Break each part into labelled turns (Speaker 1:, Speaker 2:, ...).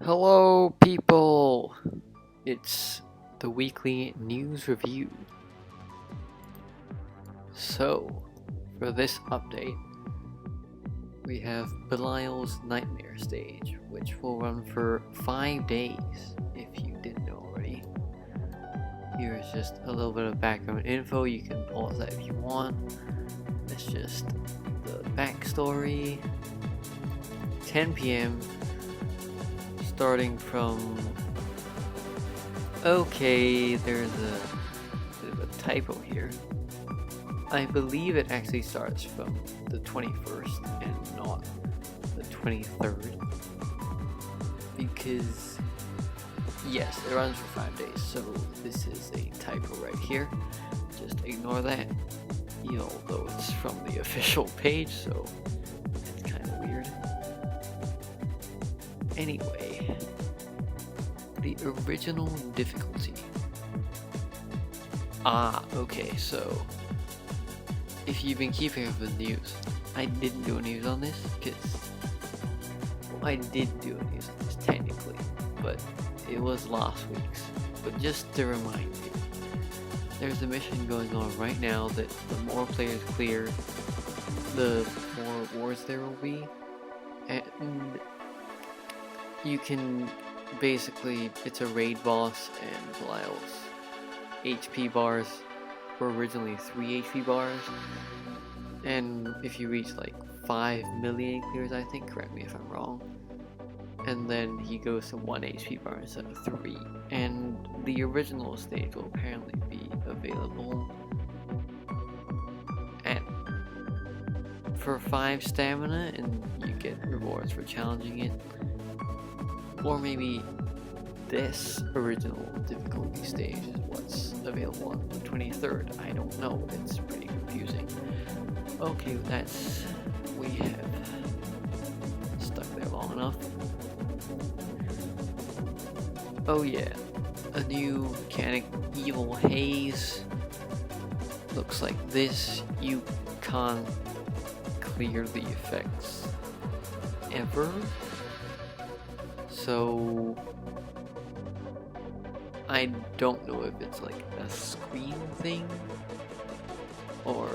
Speaker 1: Hello, people! It's the weekly news review. So, for this update, we have Belial's Nightmare stage, which will run for 5 days, if you didn't know already. Here's just a little bit of background info. You can pause that if you want. It's just the backstory. 10 p.m. starting from... Okay, there's a bit of a typo here. I believe it actually starts from the 21st and not the 23rd. Because, yes, it runs for 5 days, so this is a typo right here. Just ignore that, although it's from the official page, so it's kind of weird. Anyway, the original difficulty. Okay, so if you've been keeping up with the news, I didn't do a news on this because, well, I did do a news on this technically, but it was last week's. But just to remind you, there's a mission going on right now that the more players clear, the more wars there will be, and you can basically, it's a raid boss, and Belial's HP bars were originally 3 HP bars, and if you reach like 5 million clears, I think, correct me if I'm wrong, and then he goes to 1 HP bar instead of 3, and the original stage will apparently be available at for 5 stamina, and you get rewards for challenging it. Or maybe this original difficulty stage is what's available on the 23rd. I don't know. It's pretty confusing. Okay, we have stuck there long enough. Oh yeah, a new mechanic, Evil Haze. Looks like this. You can't clear the effects ever. So I don't know if it's like a screen thing or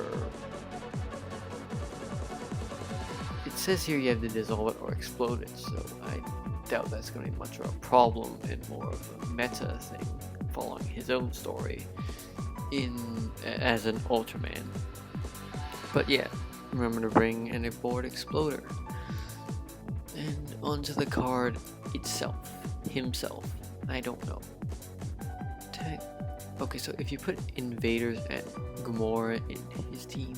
Speaker 1: it says here you have to dissolve it or explode it, so I doubt that's going to be much of a problem and more of a meta thing following his own story as an Ultraman. But yeah, remember to bring an aboard exploder. And onto the card himself. I don't know. Okay, so if you put invaders and Gamora in his team,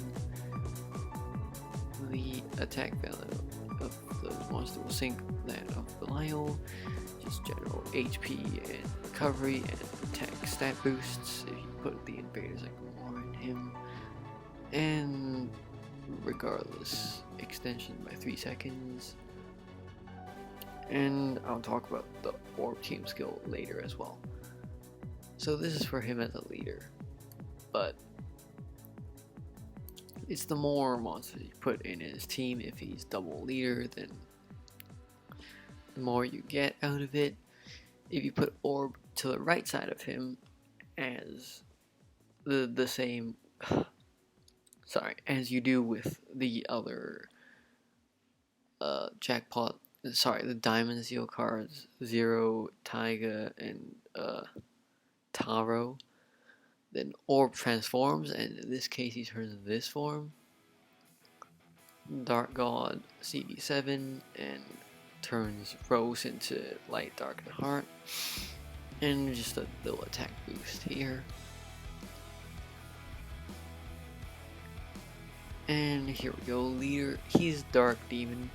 Speaker 1: the attack value of those monsters will sync that of Belial, just general HP and recovery and attack stat boosts if you put the invaders like Gamora in him, and regardless, extension by 3 seconds. And I'll talk about the orb team skill later as well. So this is for him as a leader, but it's the more monsters you put in his team. If he's double leader, then the more you get out of it. If you put orb to the right side of him as the same as you do with the other jackpot, the Diamond Seal cards, Zero, Taiga, and Taro, then Orb transforms, and in this case he turns in this form, Dark God CD7, and turns Rose into Light, Dark, and Heart, and just a little attack boost here. And here we go, leader, he's Dark Demon,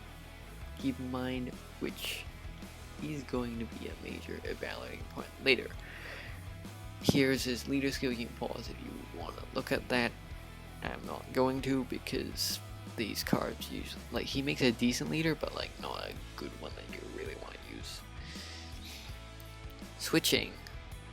Speaker 1: keep in mind, which is going to be a major evaluating point later. Here's his leader skill. You can pause if you want to look at that. I'm not going to because these cards usually, like, he makes a decent leader, but like not a good one that you really want to use. Switching,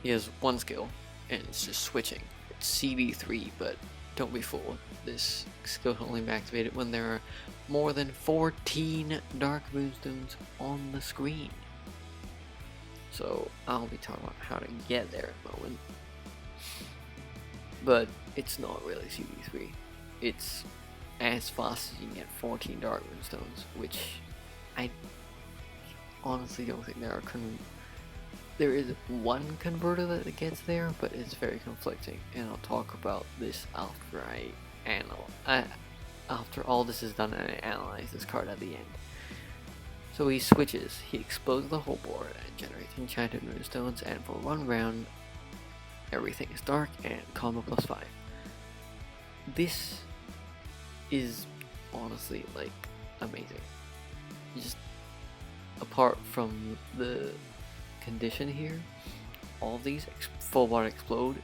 Speaker 1: he has one skill, and it's just switching. It's CD3, but don't be fooled. This skill can only be activated when there are more than 14 Dark Moonstones on the screen. so I'll be talking about how to get there in a moment. But it's not really CB3. It's as fast as you can get 14 Dark Moonstones, which I honestly don't think there are there is one converter that gets there, but it's very conflicting, and I'll talk about this after after all this is done and I analyze this card at the end. So he switches, he explodes the whole board and generates enchanted moonstones, and for one round everything is dark and combo +5. This is honestly like amazing. Just apart from the condition here, all of these full bar explode,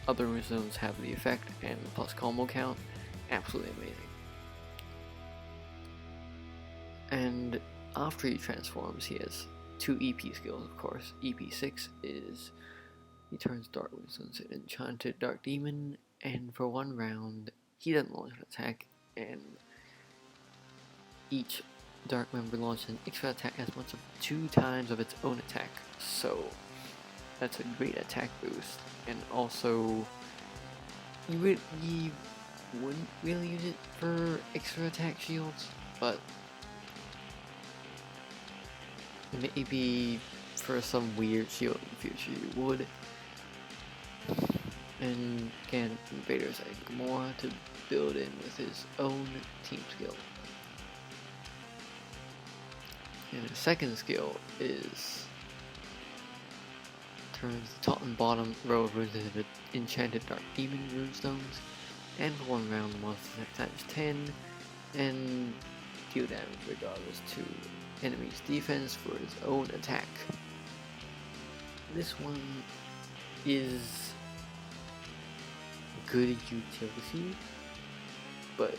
Speaker 1: other moonstones have the effect, and plus combo count, absolutely amazing. And after he transforms, he has 2 EP skills, of course. EP6 is he turns Dark Moonstones into Enchanted Dark Demon, and for one round he doesn't launch an attack, and each Dark member launches an extra attack as much as 2 times of its own attack. So that's a great attack boost, and also you wouldn't really use it for extra attack shields, but maybe for some weird shield in the future you would. And again, Invaders like Gamora to build in with his own team skill. And his second skill is turns the top and bottom row of runes into Enchanted Dark Demon runestones, and for one round the monster attack times 10 and deal damage regardless to enemy's defense for his own attack. This one is good utility, but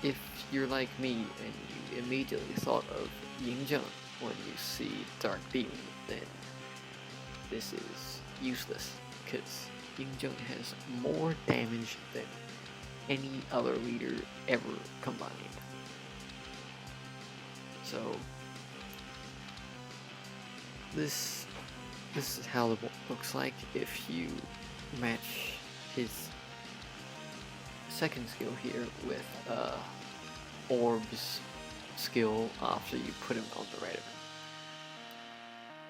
Speaker 1: if you're like me and you immediately thought of Yingjun when you see Dark Demon, then this is useless, because Yingjun has more damage than any other leader ever combined. So this is how the board looks like if you match his second skill here with Orb's skill after you put him on the right of him.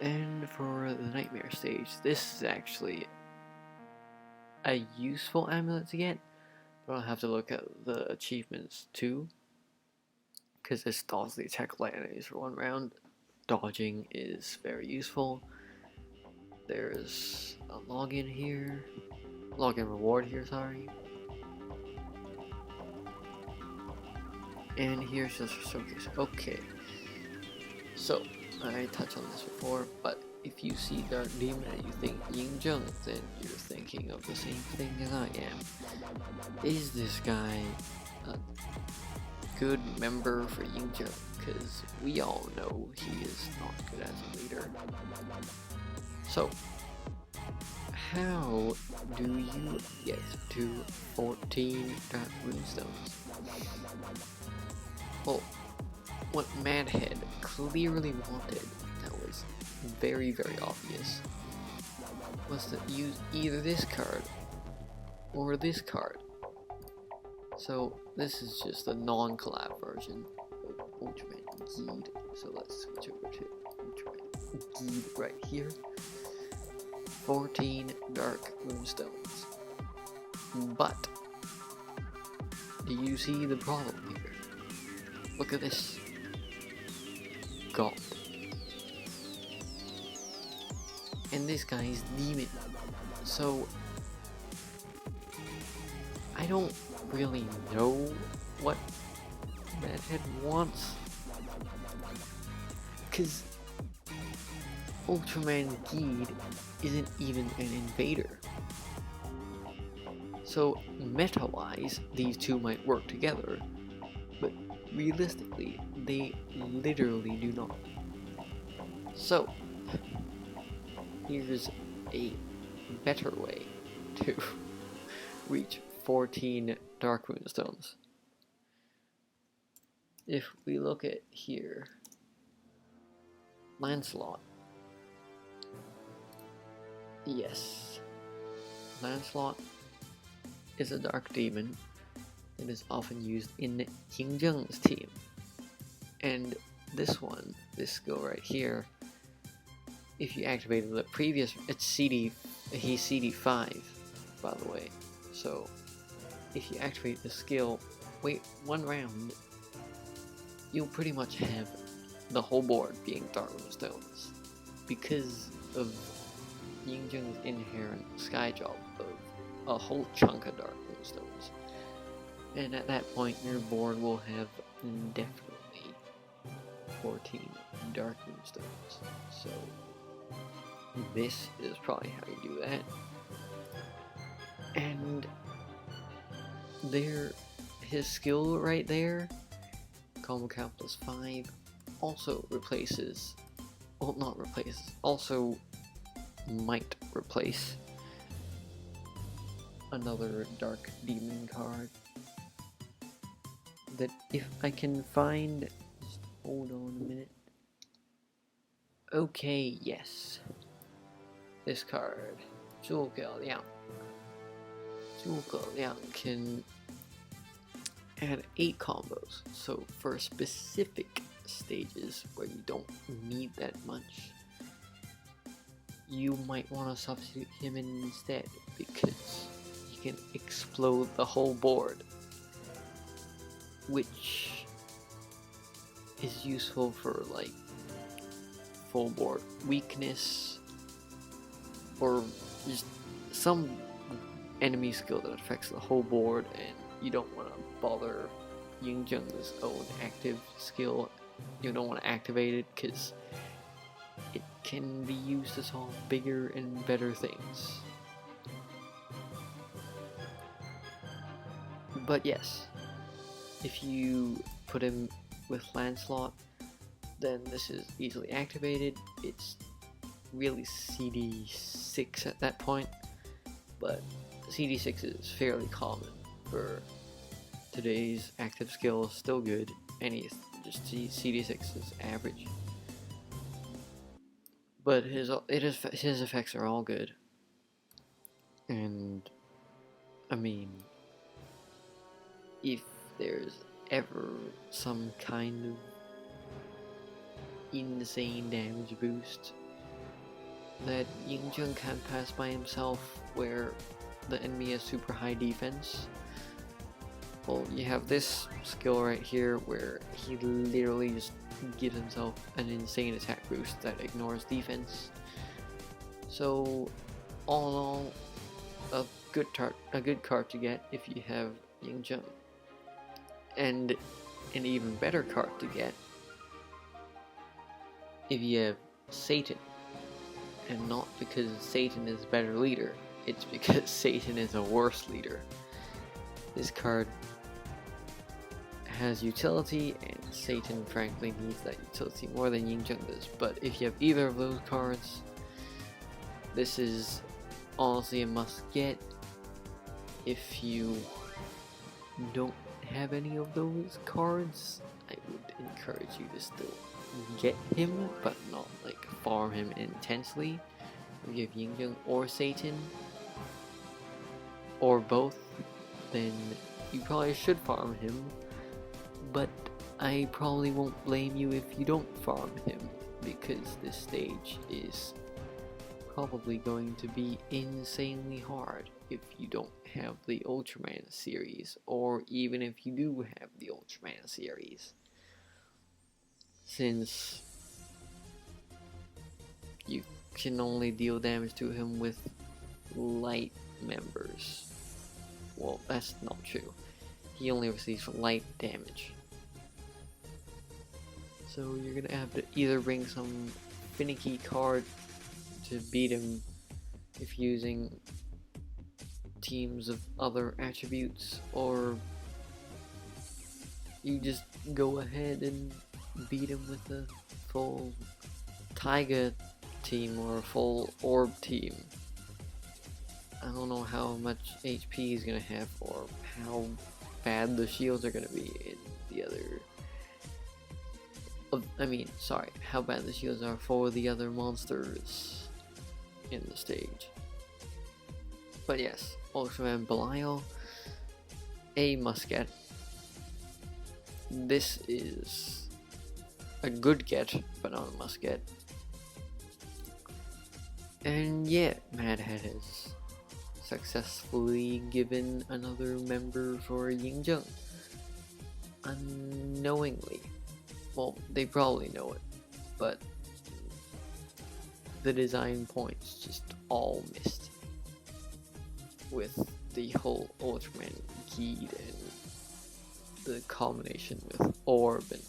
Speaker 1: And for the Nightmare stage, this is actually a useful amulet to get, but I'll have to look at the achievements too, because this stalls the attack light enemies for one round. Dodging is very useful. There's a login reward here, sorry. And here's just a showcase. Okay, so I touched on this before, but if you see Dark Demon and you think Yingjun, then you're thinking of the same thing as I am. Is this guy a good member for Yingjun? Because we all know he is not good as a leader. So, how do you get to 14 Dark Moonstones? Well, what Madhead clearly wanted, that was very, very obvious, was to use either this card or this card. So this is just a non-collab version of Ultraman Geed. So let's switch over to Ultraman Geed right here. 14 Dark Moonstones. But do you see the problem here? Look at this. God. And this guy is demon. So I don't really know what Madhead wants, because Ultraman Geed isn't even an invader. So meta-wise, these two might work together, but realistically, they literally do not. So here's a better way to reach 14 Dark Moonstones. If we look at here, Lancelot, Yes, Lancelot is a dark demon that is often used in Yingzheng's team. And this skill right here, if you activated the previous, it's he's CD5, by the way. So if you activate the skill, wait 1 round, you'll pretty much have the whole board being Dark Moonstones because of Yingzheng's inherent sky job of a whole chunk of Dark Moonstones. And at that point, your board will have indefinitely 14 Dark Moonstones. So this is probably how you do that. And his skill right there, combo count +5, also replaces, well, not replaces, also might replace another dark demon card that if I can find, just hold on a minute. Okay, yes. This card, 诸葛亮can add 8 combos, so for specific stages where you don't need that much, you might want to substitute him instead because he can explode the whole board, which is useful for like full board weakness or just some enemy skill that affects the whole board and you don't want to bother Yingzheng's own active skill. You don't want to activate it because it can be used to solve bigger and better things. But yes, if you put him with Lancelot, then this is easily activated. It's really CD6 at that point, but CD6 is fairly common for today's active skill, still good. Just CD6 is average, but his effects are all good. And I mean, if there's ever some kind of insane damage boost that Yingzheng can't pass by himself, where the enemy has super high defense, well, you have this skill right here where he literally just gives himself an insane attack boost that ignores defense. So all in all, a good card to get if you have Yingzheng. And an even better card to get if you have Satan. And not because Satan is a better leader, it's because Satan is a worse leader. This card has utility, and Satan frankly needs that utility more than Yingzheng does. But if you have either of those cards, this is honestly a must get. If you don't have any of those cards, I would encourage you to still get him, but not like farm him intensely. If you have Yingzheng or Satan, or both, then you probably should farm him, but I probably won't blame you if you don't farm him, because this stage is probably going to be insanely hard if you don't have the Ultraman series, or even if you do have the Ultraman series, since you can only deal damage to him with light members. Well, that's not true. He only receives light damage. So you're gonna have to either bring some finicky card to beat him if using teams of other attributes, or you just go ahead and beat him with a full Taiga team or a full Orb team. I don't know how much HP he's gonna have or how bad the shields are gonna be in the other. How bad the shields are for the other monsters. in the stage. But yes, Ultraman Belial, a must get. This is a good get, but not a must get. And yeah, Mad Head has successfully given another member for Yingjung. Unknowingly. Well, they probably know it, but the design points just all missed. With the whole Ultraman Geed and the combination with Orb, and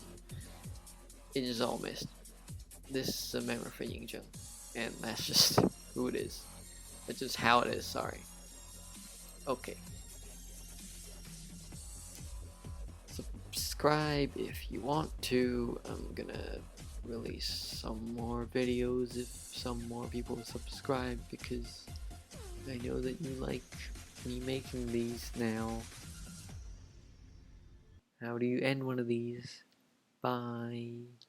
Speaker 1: it just all missed. This is a member for Yingjung, and that's just who it is. That's just how it is, sorry. Okay. Subscribe if you want to. I'm gonna release some more videos if some more people subscribe, because I know that you like me making these now. How do you end one of these? Bye.